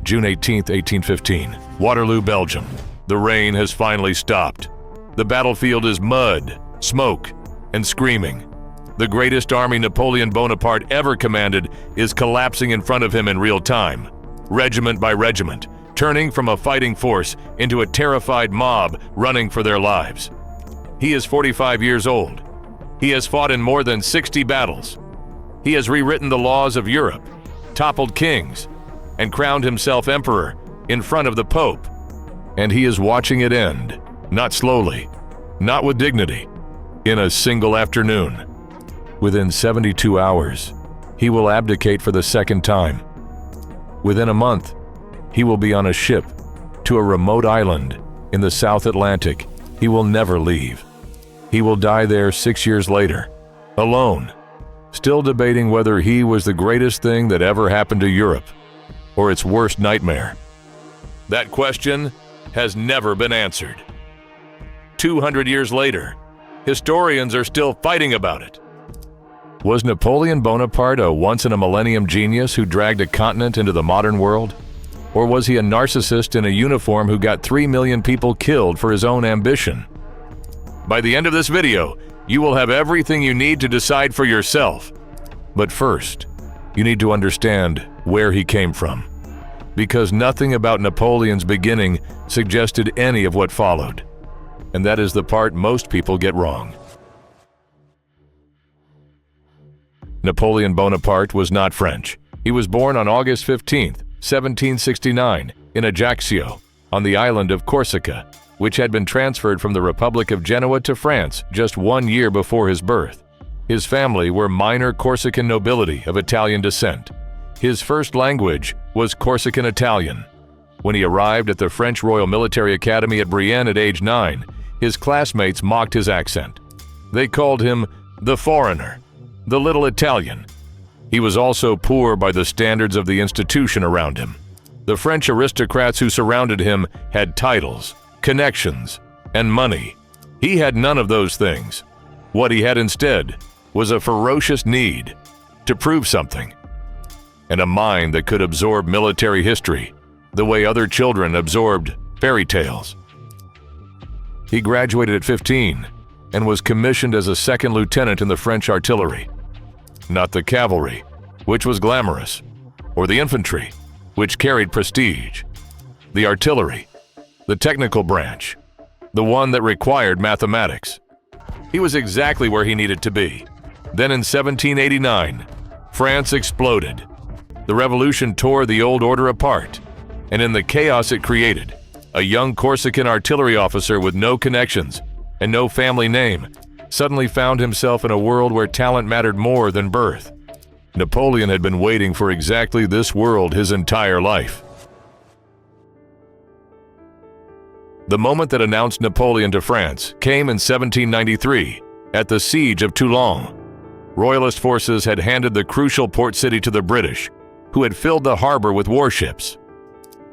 June 18, 1815, Waterloo, Belgium. The rain has finally stopped. The battlefield is mud, smoke, and screaming. The greatest army Napoleon Bonaparte ever commanded is collapsing in front of him in real time, regiment by regiment, turning from a fighting force into a terrified mob running for their lives. He is 45 years old. He has fought in more than 60 battles. He has rewritten the laws of Europe, toppled kings, and crowned himself emperor in front of the Pope. And he is watching it end, not slowly, not with dignity, in a single afternoon. Within 72 hours, he will abdicate for the second time. Within a month, he will be on a ship to a remote island in the South Atlantic. He will never leave. He will die there 6 years later, alone, still debating whether he was the greatest thing that ever happened to Europe or its worst nightmare. That question has never been answered. 200 years later, historians are still fighting about it. Was Napoleon Bonaparte a once-in-a-millennium genius who dragged a continent into the modern world? Or was he a narcissist in a uniform who got 3 million people killed for his own ambition? By the end of this video, you will have everything you need to decide for yourself. But first, you need to understand where he came from, because nothing about Napoleon's beginning suggested any of what followed. And that is the part most people get wrong. Napoleon Bonaparte was not French. He was born on August 15, 1769, in Ajaccio, on the island of Corsica, which had been transferred from the Republic of Genoa to France just 1 year before his birth. His family were minor Corsican nobility of Italian descent. His first language was Corsican Italian. When he arrived at the French Royal Military Academy at Brienne at age 9, his classmates mocked his accent. They called him the foreigner, the little Italian. He was also poor by the standards of the institution around him. The French aristocrats who surrounded him had titles, connections, and money. He had none of those things. What he had instead was a ferocious need to prove something, and a mind that could absorb military history the way other children absorbed fairy tales. He graduated at 15 and was commissioned as a second lieutenant in the French artillery. Not the cavalry, which was glamorous, or the infantry, which carried prestige. The artillery, the technical branch, the one that required mathematics. He was exactly where he needed to be. Then in 1789, France exploded. The revolution tore the old order apart, and in the chaos it created, a young Corsican artillery officer with no connections and no family name suddenly found himself in a world where talent mattered more than birth. Napoleon had been waiting for exactly this world his entire life. The moment that announced Napoleon to France came in 1793 at the siege of Toulon. Royalist forces had handed the crucial port city to the British, who had filled the harbor with warships.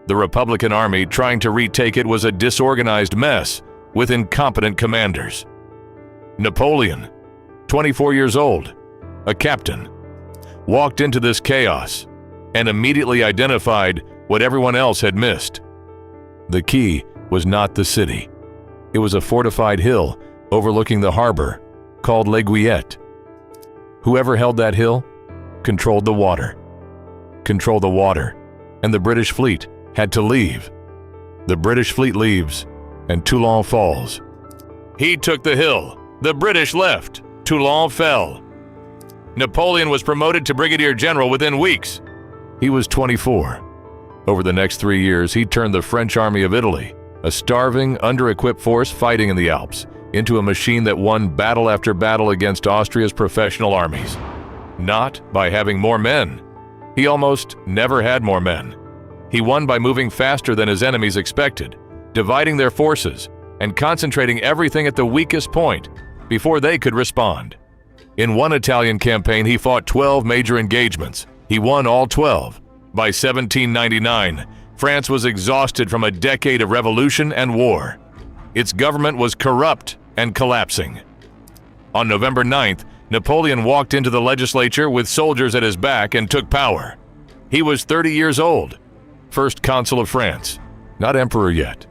The Republican army trying to retake it was a disorganized mess with incompetent commanders. Napoleon, 24 years old, a captain, walked into this chaos and immediately identified what everyone else had missed. The key was not the city. It was a fortified hill overlooking the harbor called L'Aiguillette. Whoever held that hill controlled the water. Controlled the water, and the British fleet had to leave. The British fleet leaves, and Toulon falls. He took the hill. The British left. Toulon fell. Napoleon was promoted to brigadier general within weeks. He was 24. Over the next 3 years, he turned the French army of Italy, a starving, under-equipped force fighting in the Alps, into a machine that won battle after battle against Austria's professional armies. Not by having more men. He almost never had more men. He won by moving faster than his enemies expected, dividing their forces, and concentrating everything at the weakest point before they could respond. In one Italian campaign, he fought 12 major engagements. He won all 12. By 1799, France was exhausted from a decade of revolution and war. Its government was corrupt and collapsing. On November 9th, Napoleon walked into the legislature with soldiers at his back and took power. He was 30 years old. first consul of France, not emperor yet,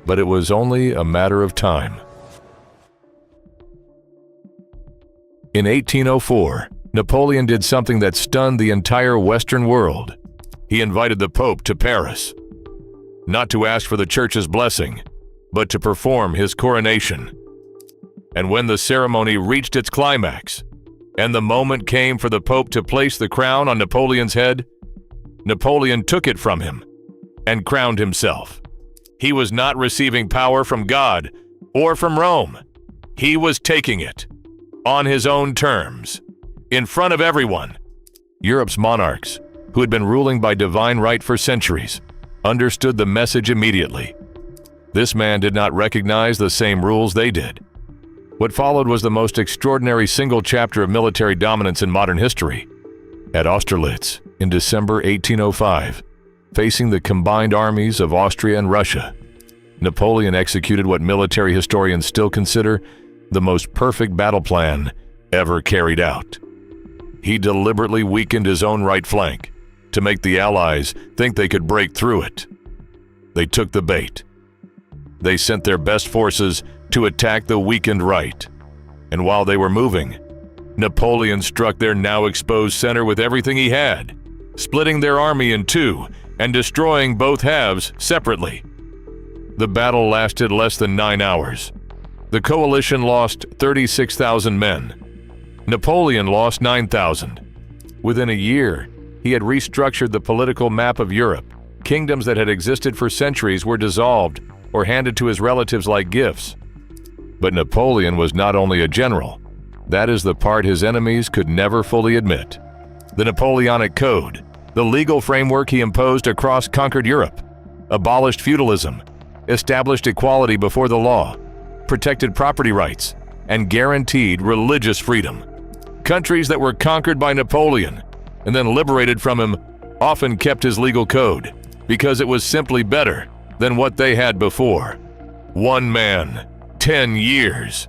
but it was only a matter of time. In 1804, Napoleon did something that stunned the entire Western world. He invited the Pope to Paris, not to ask for the Church's blessing, but to perform his coronation. And when the ceremony reached its climax, and the moment came for the Pope to place the crown on Napoleon's head, Napoleon took it from him and crowned himself. He was not receiving power from God or from Rome. He was taking it on his own terms, in front of everyone. Europe's monarchs, who had been ruling by divine right for centuries, understood the message immediately. This man did not recognize the same rules they did. What followed was the most extraordinary single chapter of military dominance in modern history. At Austerlitz, in December 1805, facing the combined armies of Austria and Russia, Napoleon executed what military historians still consider the most perfect battle plan ever carried out. He deliberately weakened his own right flank to make the Allies think they could break through it. They took the bait. They sent their best forces to attack the weakened right. And while they were moving, Napoleon struck their now exposed center with everything he had, splitting their army in two and destroying both halves separately. The battle lasted less than 9 hours. The coalition lost 36,000 men. Napoleon lost 9,000. Within a year, he had restructured the political map of Europe. Kingdoms that had existed for centuries were dissolved or handed to his relatives like gifts. But Napoleon was not only a general. That is the part his enemies could never fully admit. The Napoleonic Code, the legal framework he imposed across conquered Europe, abolished feudalism, established equality before the law, protected property rights, and guaranteed religious freedom. Countries that were conquered by Napoleon and then liberated from him often kept his legal code because it was simply better than what they had before. One man, 10 years.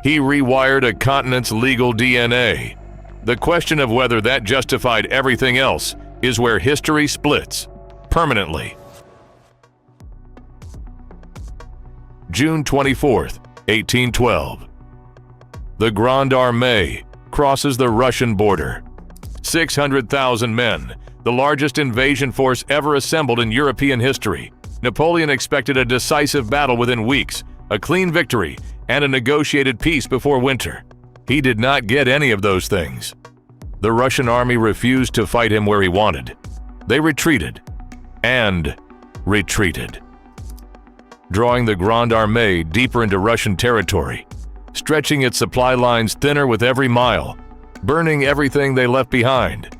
He rewired a continent's legal DNA. The question of whether that justified everything else is where history splits permanently. June 24th, 1812. The Grande Armée crosses the Russian border. 600,000 men, the largest invasion force ever assembled in European history. Napoleon expected a decisive battle within weeks, a clean victory, and a negotiated peace before winter. He did not get any of those things. The Russian army refused to fight him where he wanted. They retreated and retreated, drawing the Grande Armée deeper into Russian territory, stretching its supply lines thinner with every mile, burning everything they left behind.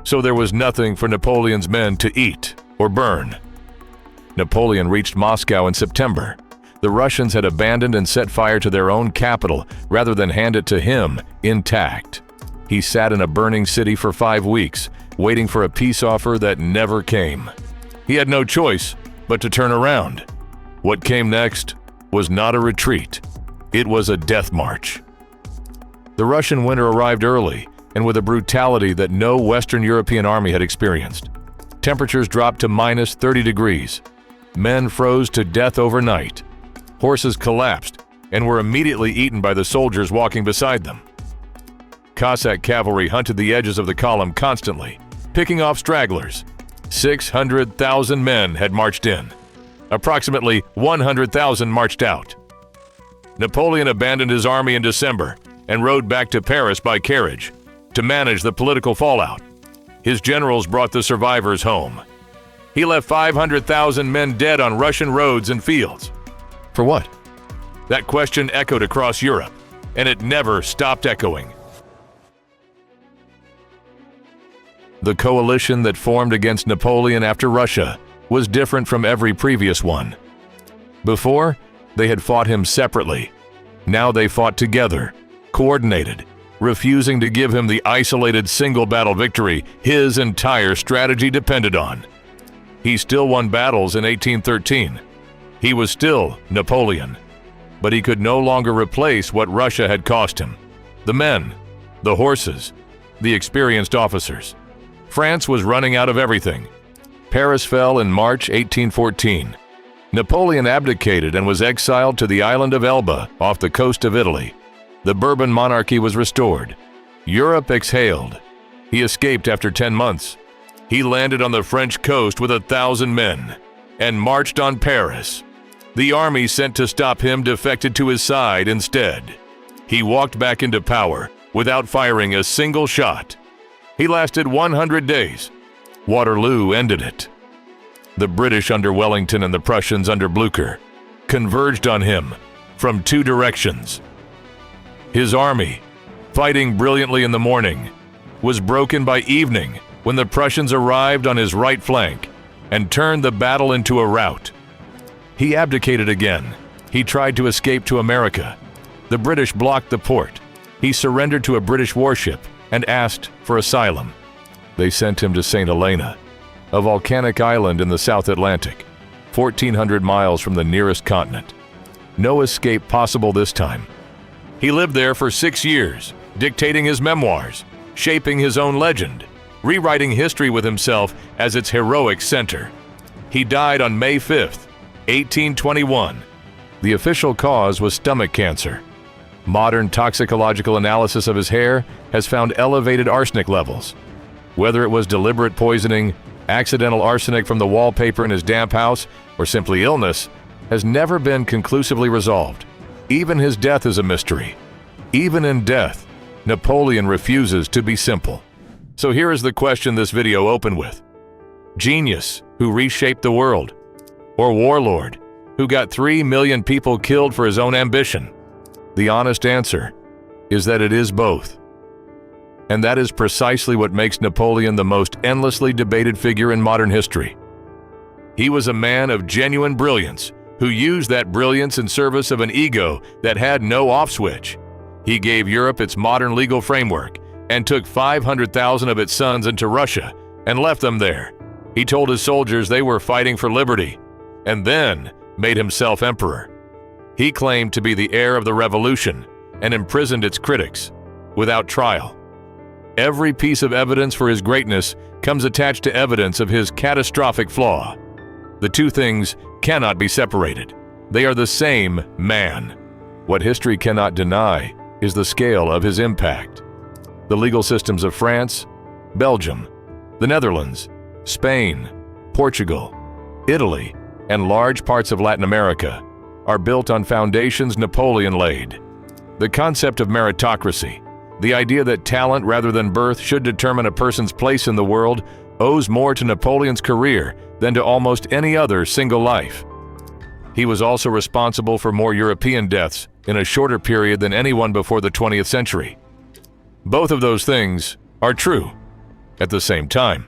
So there was nothing for Napoleon's men to eat or burn. Napoleon reached Moscow in September. The Russians had abandoned and set fire to their own capital rather than hand it to him intact. He sat in a burning city for 5 weeks, waiting for a peace offer that never came. He had no choice but to turn around. What came next was not a retreat. It was a death march. The Russian winter arrived early and with a brutality that no Western European army had experienced. Temperatures dropped to minus 30 degrees. Men froze to death overnight. Horses collapsed and were immediately eaten by the soldiers walking beside them. Cossack cavalry hunted the edges of the column constantly, picking off stragglers. 600,000 men had marched in. Approximately 100,000 marched out. Napoleon abandoned his army in December and rode back to Paris by carriage to manage the political fallout. His generals brought the survivors home. He left 500,000 men dead on Russian roads and fields. For what? That question echoed across Europe, and it never stopped echoing. The coalition that formed against Napoleon after Russia was different from every previous one. Before, they had fought him separately. Now they fought together, coordinated, refusing to give him the isolated single battle victory his entire strategy depended on. He still won battles in 1813. He was still Napoleon, but he could no longer replace what Russia had cost him. The men, the horses, the experienced officers. France was running out of everything. Paris fell in March 1814. Napoleon abdicated and was exiled to the island of Elba off the coast of Italy. The Bourbon monarchy was restored. Europe exhaled. He escaped after 10 months. He landed on the French coast with 1,000 men and marched on Paris. The army sent to stop him defected to his side instead. He walked back into power without firing a single shot. He lasted 100 days. Waterloo ended it. The British under Wellington and the Prussians under Blücher converged on him from 2 directions. His army, fighting brilliantly in the morning, was broken by evening when the Prussians arrived on his right flank and turned the battle into a rout. He abdicated again. He tried to escape to America. The British blocked the port. He surrendered to a British warship and asked for asylum. They sent him to St. Helena, a volcanic island in the South Atlantic, 1,400 miles from the nearest continent. No escape possible this time. He lived there for 6 years, dictating his memoirs, shaping his own legend, rewriting history with himself as its heroic center. He died on May 5th, 1821. The official cause was stomach cancer. Modern toxicological analysis of his hair has found elevated arsenic levels. Whether it was deliberate poisoning, accidental arsenic from the wallpaper in his damp house, or simply illness, has never been conclusively resolved. Even his death is a mystery. Even in death, Napoleon refuses to be simple. So here is the question this video opened with. Genius who reshaped the world, or warlord who got 3 million people killed for his own ambition? The honest answer is that it is both. And that is precisely what makes Napoleon the most endlessly debated figure in modern history. He was a man of genuine brilliance who used that brilliance in service of an ego that had no off switch. He gave Europe its modern legal framework and took 500,000 of its sons into Russia and left them there. He told his soldiers they were fighting for liberty, and then made himself emperor. He claimed to be the heir of the revolution and imprisoned its critics without trial. Every piece of evidence for his greatness comes attached to evidence of his catastrophic flaw. The two things cannot be separated. They are the same man. What history cannot deny is the scale of his impact. The legal systems of France, Belgium, the Netherlands, Spain, Portugal, Italy, and large parts of Latin America are built on foundations Napoleon laid. The concept of meritocracy, the idea that talent rather than birth should determine a person's place in the world, owes more to Napoleon's career than to almost any other single life. He was also responsible for more European deaths in a shorter period than anyone before the 20th century. Both of those things are true at the same time.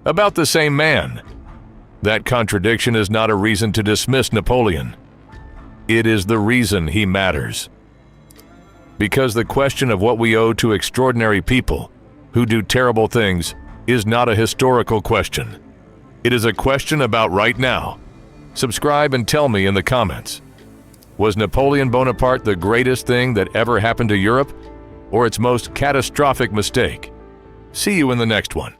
About the same man. That contradiction is not a reason to dismiss Napoleon. It is the reason he matters. Because the question of what we owe to extraordinary people who do terrible things is not a historical question. It is a question about right now. Subscribe and tell me in the comments. Was Napoleon Bonaparte the greatest thing that ever happened to Europe, or its most catastrophic mistake? See you in the next one.